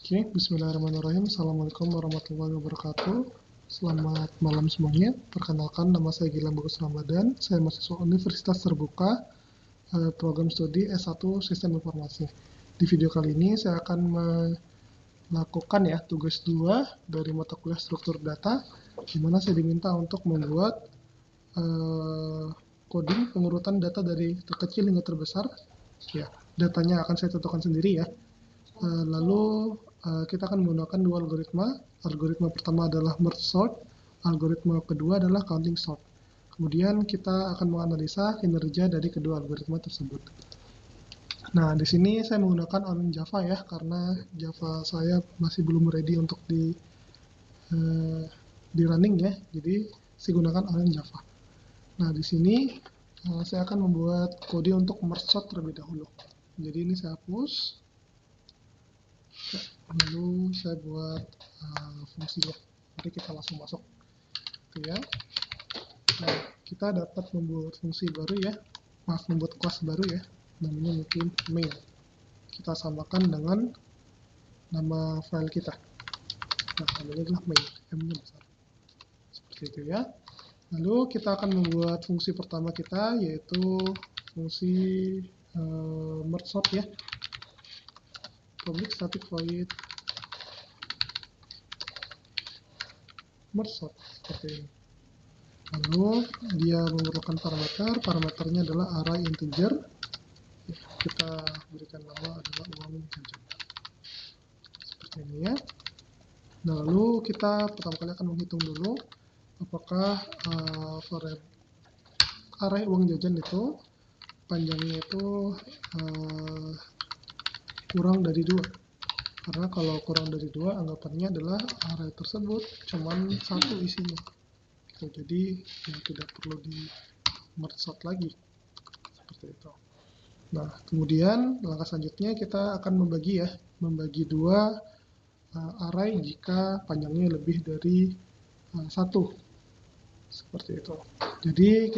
Oke, bismillahirrahmanirrahim. Assalamualaikum warahmatullahi wabarakatuh. Selamat malam semuanya. Perkenalkan, nama saya Gilang Bagus Ramadan. Saya mahasiswa Universitas Terbuka, program studi S1 Sistem Informasi. Di video kali ini saya akan melakukan tugas 2 dari mata kuliah struktur data, di mana saya diminta untuk membuat coding pengurutan data dari terkecil hingga terbesar. Ya, datanya akan saya tentukan sendiri ya. Lalu kita akan menggunakan dua algoritma. Algoritma pertama adalah merge sort, algoritma kedua adalah counting sort. Kemudian kita akan menganalisa kinerja dari kedua algoritma tersebut. Nah, di sini saya menggunakan Orange Java ya, karena Java saya masih belum ready untuk di running ya, jadi saya gunakan Orange Java. Nah, di sini saya akan membuat kode untuk merge sort terlebih dahulu. Jadi ini saya hapus. Lalu saya buat fungsinya. Mari kita langsung masuk. Oke ya. Nah, kita dapat membuat fungsi baru ya. Membuat kelas baru ya. Namanya mungkin main. Kita samakan dengan nama file kita. Nah, namanya adalah main. M-nya besar. Seperti itu ya. Lalu kita akan membuat fungsi pertama kita, yaitu fungsi merge sort ya. Public static void merge sort seperti ini. Lalu dia memerlukan parameternya adalah array integer. Ya, kita berikan nama adalah uang jajan. Seperti ini ya. Nah, lalu kita pertama kali akan menghitung dulu apakah array uang jajan itu panjangnya itu kurang dari 2. Karena kalau kurang dari 2, anggapannya adalah array tersebut cuman 1 isinya. Jadi ya, tidak perlu di merge sort lagi. Seperti itu. Nah, kemudian langkah selanjutnya kita akan membagi 2 array jika panjangnya lebih dari 1. Seperti itu. Jadi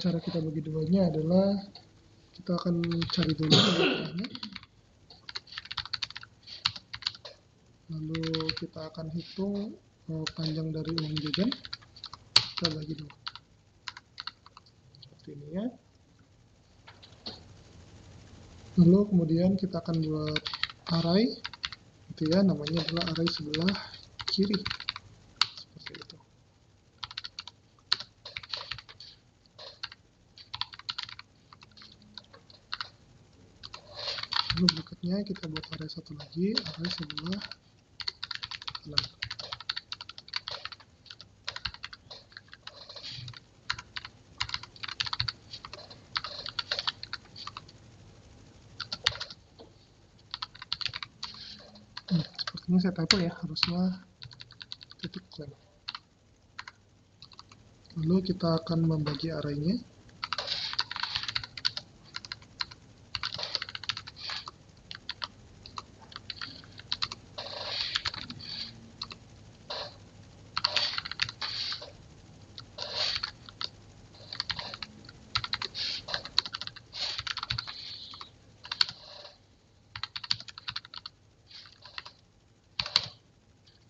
cara kita bagi duanya adalah kita akan cari dulu arraynya. Lalu kita akan hitung panjang dari uang jajan. Kita bagi 2. Seperti ini ya. Lalu kemudian kita akan buat array, gitu ya, namanya adalah array sebelah kiri. Seperti itu. Lalu berikutnya kita buat array satu lagi, array sebelah kanan. Sepertinya saya typo ya, harusnya titik klaim. Lalu kita akan membagi arraynya.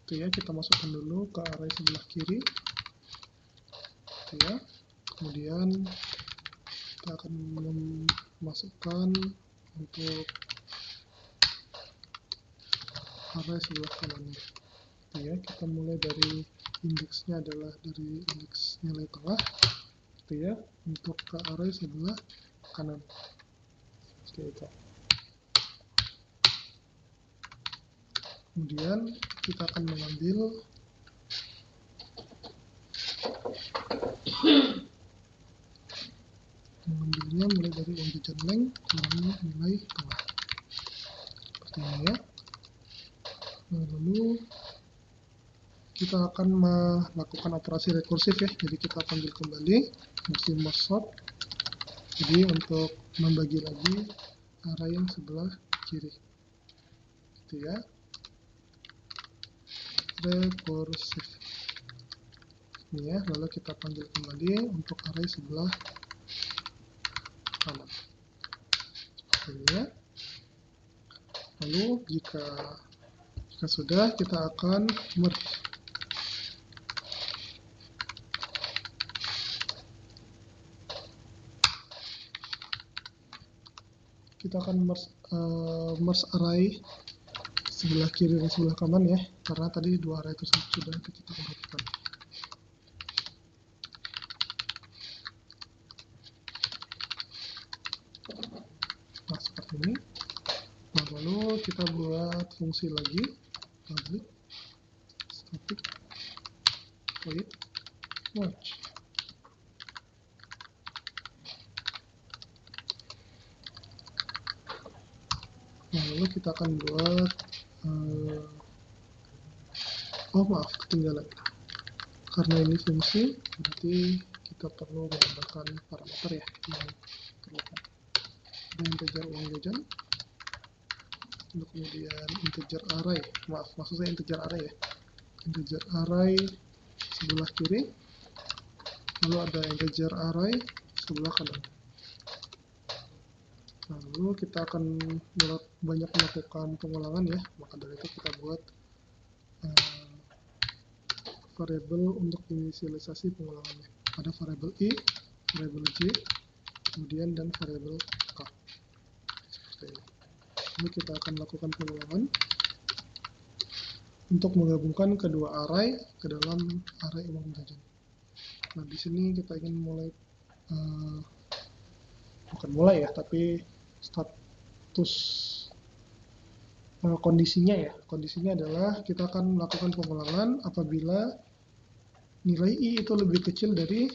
Ya, kita masukkan dulu ke array sebelah kiri. Ya, kemudian kita akan memasukkan untuk array sebelah kanan. Ya, kita mulai dari indeksnya adalah dari indeks nilai tengah. Ya, untuk ke array sebelah kanan. Seperti itu. Kemudian kita akan mengambilnya mulai dari uang jajan length kurangnya nilai tengah. Seperti ini ya. Nah, lalu kita akan melakukan operasi rekursif ya. Jadi kita panggil kembali fungsi merge sort. Jadi untuk membagi lagi array yang sebelah kiri. Gitu ya. Rekursif. Ini ya, lalu kita panggil kembali untuk array sebelah kanan. Seperti ini ya. Lalu jika Jika sudah, kita akan merge. Kita akan merge array sebelah kiri dan sebelah kanan ya, karena tadi dua array tersebut sudah kita urutkan. Nah, seperti ini. Nah, lalu kita buat fungsi lagi, public static void merge. Nah, lalu kita akan buat oh maaf, ketinggalan. Karena ini fungsi, berarti kita perlu menambahkan parameter ya yang perlukan. Ada integer uang jajan, lalu kemudian integer array, maaf, maksud saya integer array ya, integer array sebelah kiri, lalu ada integer array sebelah kanan. Lalu kita akan banyak melakukan pengulangan ya, maka dari itu kita buat variabel untuk inisialisasi pengulangannya. Ada variabel i, variabel j, kemudian dan variabel k. Seperti ini. Lalu kita akan lakukan pengulangan untuk menggabungkan kedua array ke dalam array uang jajan. Nah, di sini kita ingin mulai, bukan mulai ya, tapi status kondisinya ya. Kondisinya adalah kita akan melakukan pengulangan apabila nilai i itu lebih kecil dari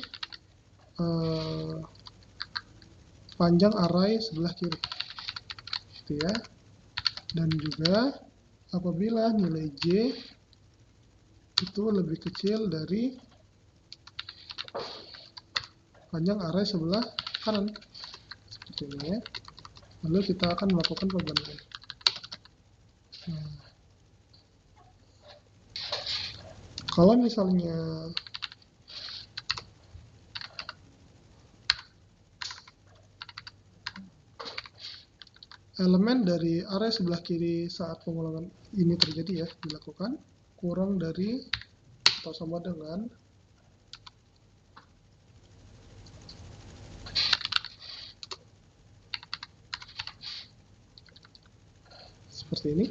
panjang array sebelah kiri, gitu ya. Dan juga apabila nilai j itu lebih kecil dari panjang array sebelah kanan, seperti ini ya. Lalu kita akan melakukan pembandingan. Nah, kalau misalnya elemen dari array sebelah kiri saat pengulangan ini terjadi ya, dilakukan kurang dari atau sama dengan seperti ini.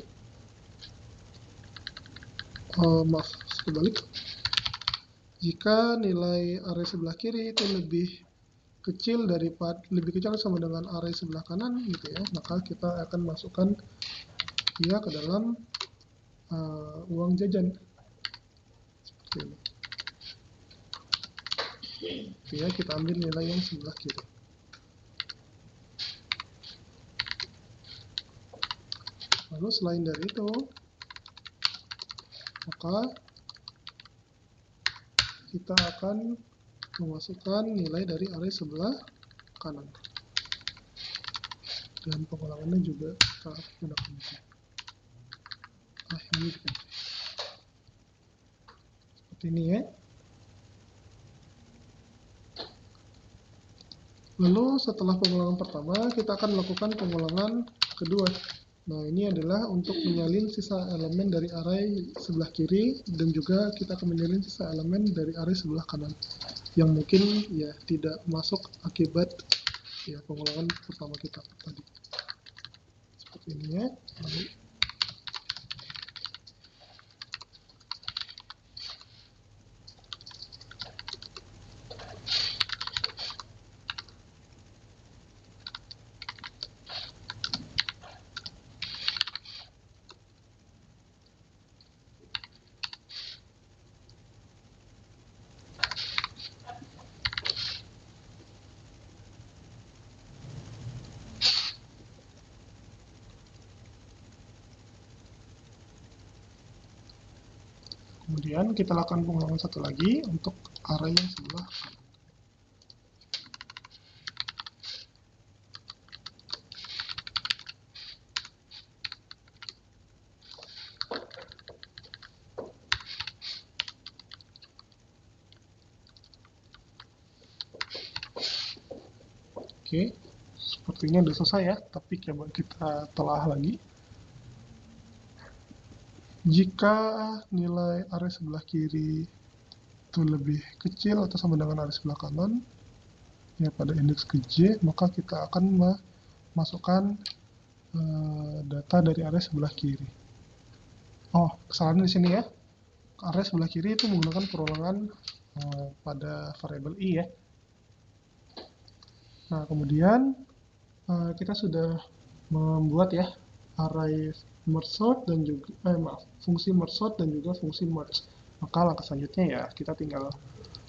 Maaf, sebalik. Jika nilai array sebelah kiri itu lebih kecil sama dengan array sebelah kanan gitu ya, maka kita akan masukkan dia ke dalam uang jajan seperti ini. Gitu ya, kita ambil nilai yang sebelah kiri. Lalu selain dari itu, maka kita akan memasukkan nilai dari array sebelah kanan. Dan pengulangannya juga kita gunakan ini. Ini seperti ini ya. Lalu setelah pengulangan pertama, kita akan melakukan pengulangan kedua. Nah, ini adalah untuk menyalin sisa elemen dari array sebelah kiri, dan juga kita akan menyalin sisa elemen dari array sebelah kanan yang mungkin ya tidak masuk akibat ya pengulangan pertama kita tadi. Seperti ini ya. Lalu kemudian kita lakukan pengulangan satu lagi untuk array yang sebelah kanan. Oke, sepertinya sudah selesai ya, tapi coba kita telah lagi. Jika nilai array sebelah kiri itu lebih kecil atau sama dengan array sebelah kanan, ya pada indeks ke J, maka kita akan memasukkan data dari array sebelah kiri. Oh, kesalahan di sini ya. Array sebelah kiri itu menggunakan perulangan pada variabel i ya. Nah, kemudian kita sudah membuat ya array merge sort dan juga fungsi merge sort dan juga fungsi merge. Maka langkah selanjutnya ya kita tinggal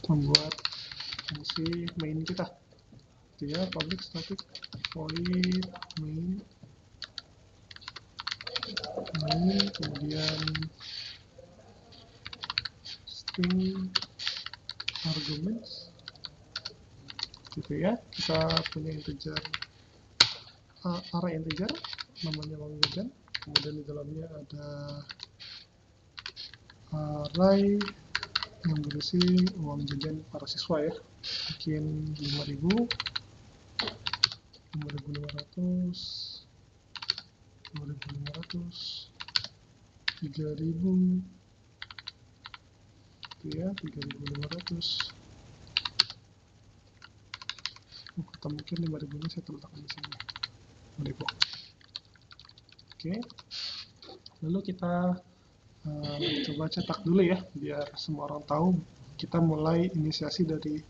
membuat fungsi main kita. Dia public static void main, kemudian string arguments gitu ya. Kita punya integer array integer namanya uang jajan, kemudian di dalamnya ada array yang berisi uang jajan para siswa ya, mungkin 5.000, 5.500, 2.500, 3.000 gitu ya, 3.500. Atau mungkin 5.000 ini saya letakkan di sini, 5.000. Oke, lalu kita coba cetak dulu ya, biar semua orang tahu kita mulai inisiasi dari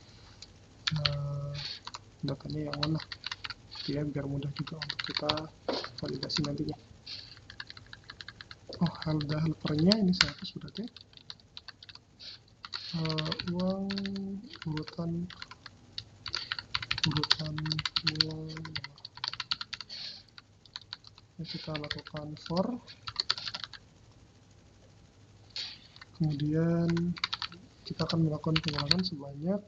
datanya yang mana ya, biar mudah juga untuk kita validasi nantinya. Oh, ada helpernya, ini saya hapus berarti. Uang urutan uang ya, kita lakukan for, kemudian kita akan melakukan pengulangan sebanyak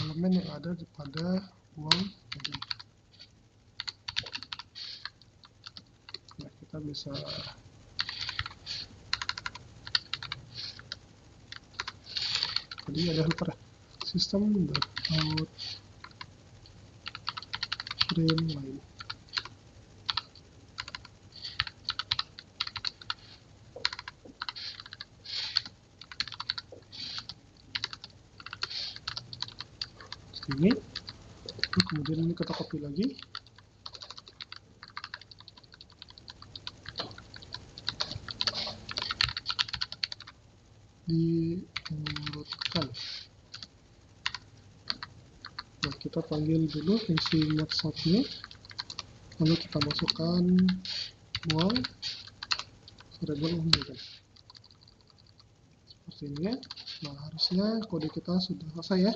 elemen yang ada pada uang jajan. Nah, kita bisa tadi ada helper system.out frame line. Ini kemudian ini kita copy lagi, diurutkan. Nah, kita panggil dulu fungsi merge sort-nya, lalu kita masukkan uang variabel uang jajan seperti ini ya. Nah, harusnya kode kita sudah selesai ya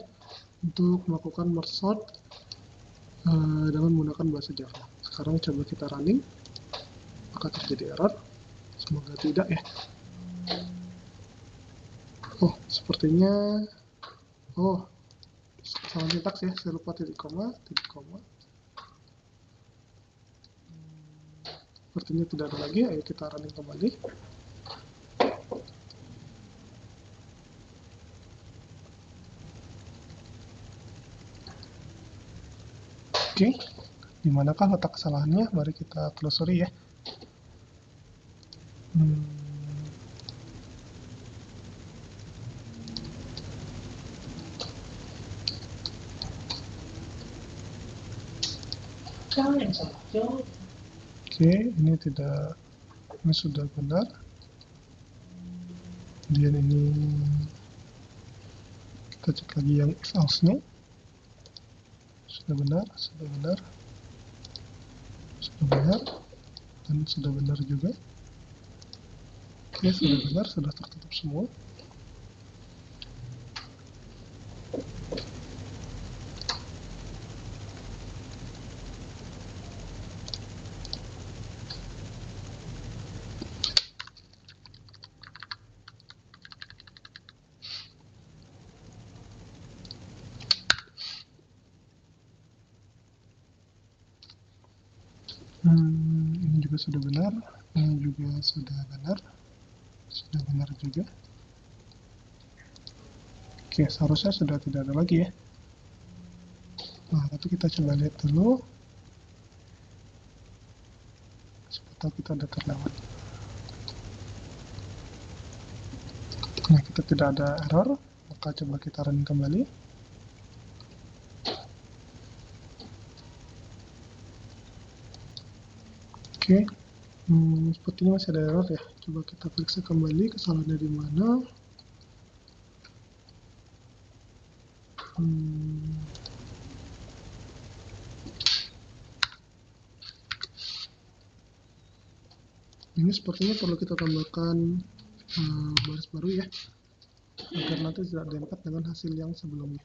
untuk melakukan merge sort dengan menggunakan bahasa Java. Sekarang coba kita running, maka terjadi error. Semoga tidak ya. Oh, sepertinya salah sintaks ya, saya lupa titik koma. Sepertinya tidak ada lagi. Ayo kita running kembali. Oke, dimanakah letak kesalahannya? Mari kita telusuri ya. Oke, ini sudah benar. Kemudian ini kita cek lagi yang if else-nya. Sudah benar, dan sudah benar juga. Oke, sudah benar, sudah tertutup semua. Ini juga sudah benar, ini juga sudah benar juga. Oke, seharusnya sudah tidak ada lagi ya. Nah, tapi kita coba lihat dulu. Siapa tahu kita ada terlewat. Nah, kita tidak ada error, maka coba kita run kembali. Oke, sepertinya masih ada error ya. Coba kita periksa kembali kesalahannya di mana. Ini sepertinya perlu kita tambahkan baris baru ya, agar nanti tidak dempet dengan hasil yang sebelumnya.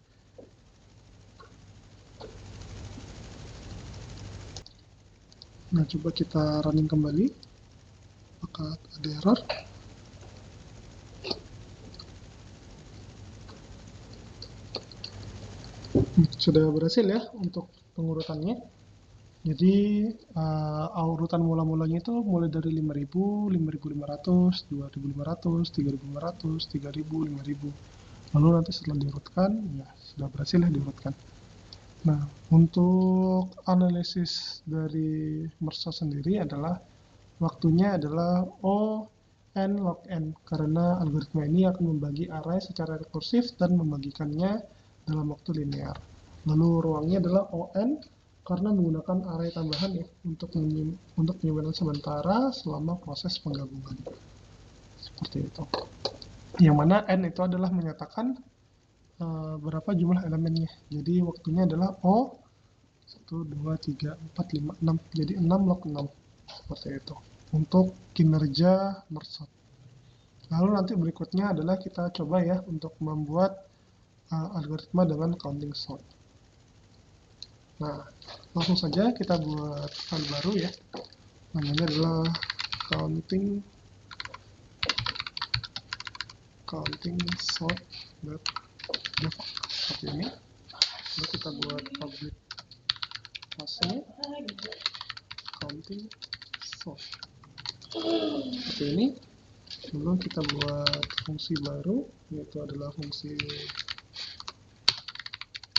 Nah, coba kita running kembali, apakah ada error. Sudah berhasil ya untuk pengurutannya. Jadi urutan mula-mulanya itu mulai dari 5.000, 5.500, 2.500, 3.500, 3.000, 5.000. Lalu nanti setelah diurutkan, ya sudah berhasil ya diurutkan. Nah, untuk analisis dari mersa sendiri adalah waktunya adalah O n log n, karena algoritma ini akan membagi array secara rekursif dan membagikannya dalam waktu linear. Lalu ruangnya adalah O n karena menggunakan array tambahan ya untuk penyimpanan sementara selama proses penggabungan. Seperti itu. Yang mana n itu adalah menyatakan berapa jumlah elemennya. Jadi waktunya adalah O 1, 2, 3, 4, 5, 6. Jadi 6 log 6. Seperti itu. Untuk kinerja mersot. Lalu nanti berikutnya adalah kita coba ya untuk membuat algoritma dengan counting sort. Nah, langsung saja kita buat file baru ya. Namanya adalah counting sort.java seperti ini. Lalu kita buat public class-nya counting sort seperti ini. Lalu kita buat fungsi baru, yaitu adalah fungsi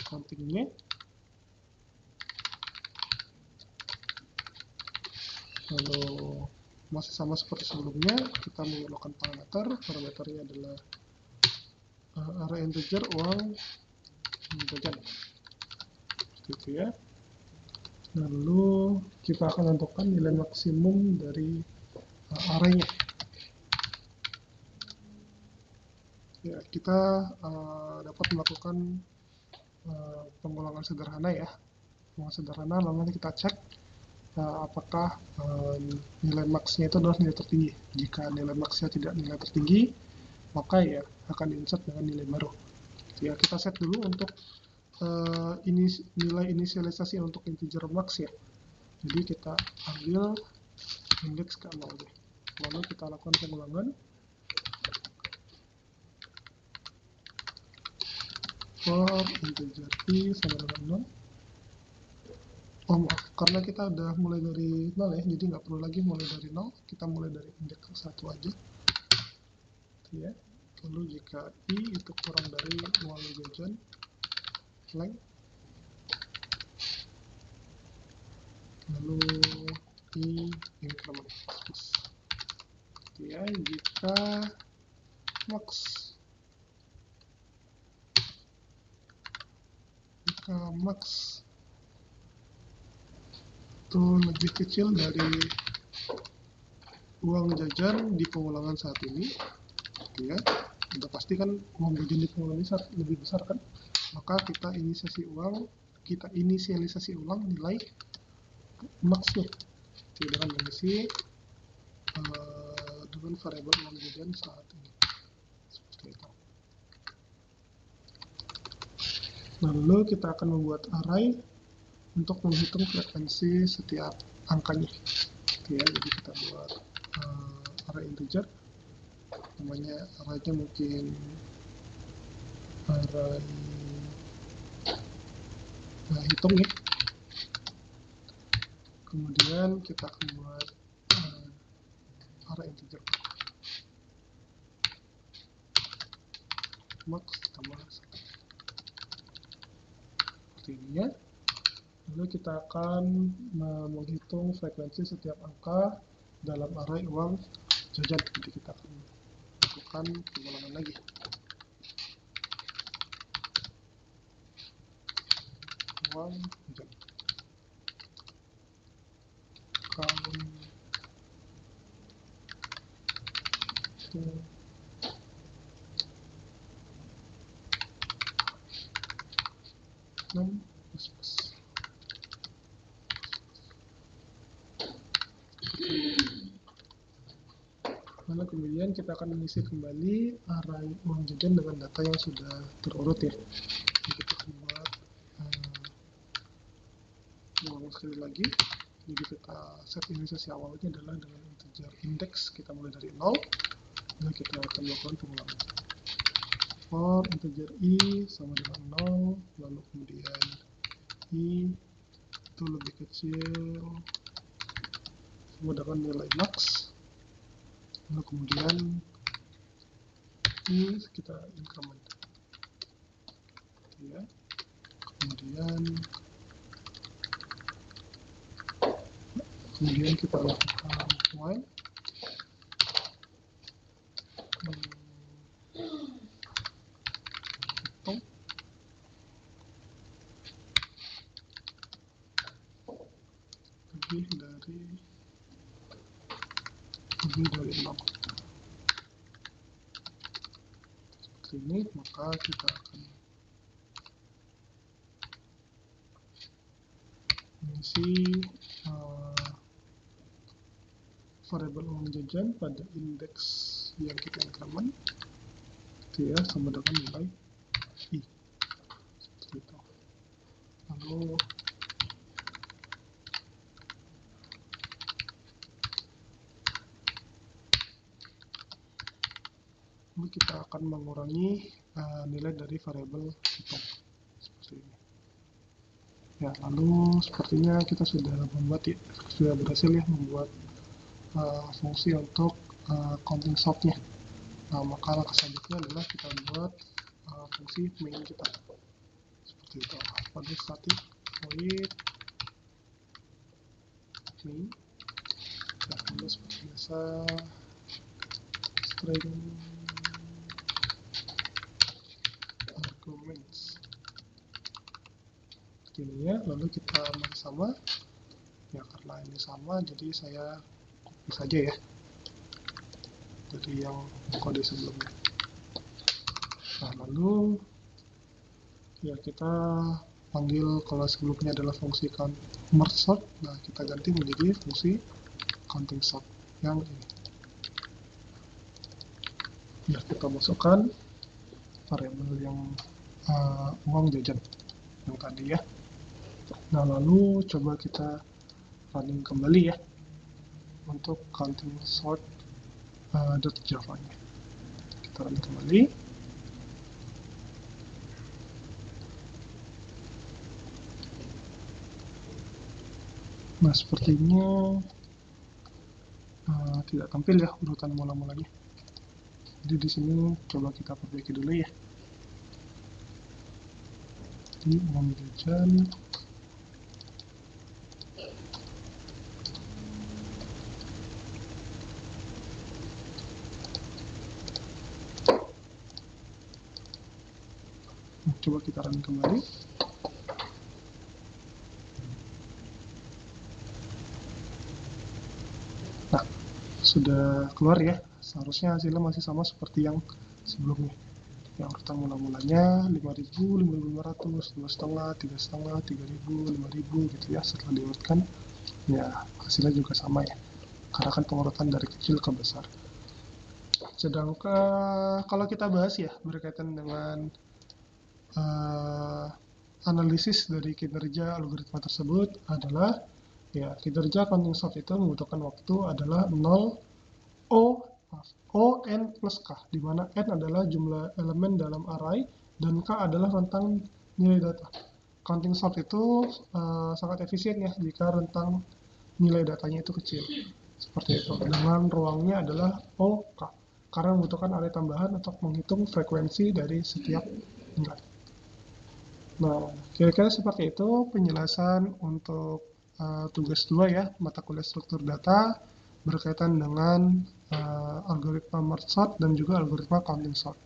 counting-nya. Lalu masih sama seperti sebelumnya, kita memerlukan parameternya adalah array integer uang jajan, seperti itu ya. Lalu kita akan tentukan nilai maksimum dari array-nya. Ya, kita dapat melakukan pengulangan sederhana ya. Pengulangan sederhana, lalu kita cek apakah nilai max-nya itu adalah nilai tertinggi. Jika nilai max-nya tidak nilai tertinggi, maka ya akan insert dengan nilai baru. Ya, kita set dulu untuk nilai inisialisasi untuk integer max ya. Jadi kita ambil indeks ke 0 deh. Lalu kita lakukan pengulangan. For integer p sama dengan 0. Oh maaf, karena kita udah mulai dari 0 ya, jadi nggak perlu lagi mulai dari 0, kita mulai dari indeks 1 aja. Ya. Lalu jika i itu kurang dari uang jajan, blank. Lalu i increment. Ya, jika max itu lebih kecil dari uang jajan di pengulangan saat ini, ya, udah pasti kan uang jajan di pengulangan lebih besar kan, maka kita inisialisasi ulang nilai max-nya dengan mengisi dengan variabel uang jajan saat ini, seperti itu. Lalu kita akan membuat array untuk menghitung frekuensi setiap angkanya. Oke, ya, jadi kita buat array integer, namanya array-nya mungkin array hitung ya. Kemudian kita akan buat array integer max tambah 1. Seperti ini ya. Lalu kita akan menghitung frekuensi setiap angka dalam array uang jajan. Jadi kita akan masukkan pengulangan lagi. Uang jajan. Count to 6 plus. Lalu kemudian kita akan mengisi kembali array uang jajan dengan data yang sudah terurut ya. Jadi kita akan buat ulang sekali lagi. Jadi kita set inisiasi awalnya adalah dengan integer index, kita mulai dari 0. Lalu kita akan melakukan pengulangan. For integer i sama dengan 0, lalu kemudian i itu lebih kecil sama dengan nilai max. Lalu kemudian ini kita increment ya. Kemudian kita lakukan while hitung lebih dari 6 seperti ini, maka kita akan mengisi variabel uang jajan pada indeks yang kita increment itu ya, sama dengan nilai i seperti itu. Lalu kita akan mengurangi nilai dari variabel hitung seperti ini ya. Lalu sepertinya kita sudah berhasil ya membuat fungsi untuk counting sortnya. Nah, maka langkah selanjutnya adalah kita buat fungsi main kita seperti itu. Pada static void main, ya, seperti biasa string arguments seperti ini ya. Lalu kita masih sama ya, karena ini sama jadi saya copy saja ya dari yang kode sebelumnya. Nah, lalu ya kita panggil, kalau sebelumnya adalah fungsi count merge sort, nah kita ganti menjadi fungsi counting sort yang ini ya. Kita masukkan variabel yang uang jajan yang tadi ya. Nah, lalu coba kita running kembali ya untuk counting sort .java nya. Kita running kembali. Nah, sepertinya tidak tampil ya urutan mula-mulanya. Jadi di sini coba kita perbaiki dulu ya. Di uang jajan coba kita running kembali. Nah, sudah keluar ya. Seharusnya hasilnya masih sama seperti yang sebelumnya. Yang urutan mula-mulanya 5.000, 5.500, 2,5, 3,5, 3.000, 5.000 gitu ya. Setelah diurutkan, ya hasilnya juga sama ya. Karena kan pengurutan dari kecil ke besar. Sedangkan kalau kita bahas ya berkaitan dengan analisis dari kinerja algoritma tersebut adalah ya, kinerja counting sort itu membutuhkan waktu adalah 0 O n plus k, di mana n adalah jumlah elemen dalam array dan k adalah rentang nilai data. Counting sort itu sangat efisien ya jika rentang nilai datanya itu kecil seperti itu, dengan ruangnya adalah OK karena membutuhkan array tambahan untuk menghitung frekuensi dari setiap nilai. Nah, kira-kira seperti itu penjelasan untuk tugas 2 ya, mata kuliah struktur data berkaitan dengan algoritma merge sort dan juga algoritma counting sort.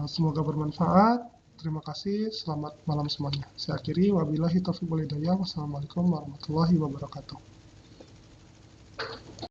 Semoga bermanfaat. Terima kasih. Selamat malam semuanya. Saya akhiri. Wabillahi taufiq wal hidayah. Wassalamualaikum warahmatullahi wabarakatuh.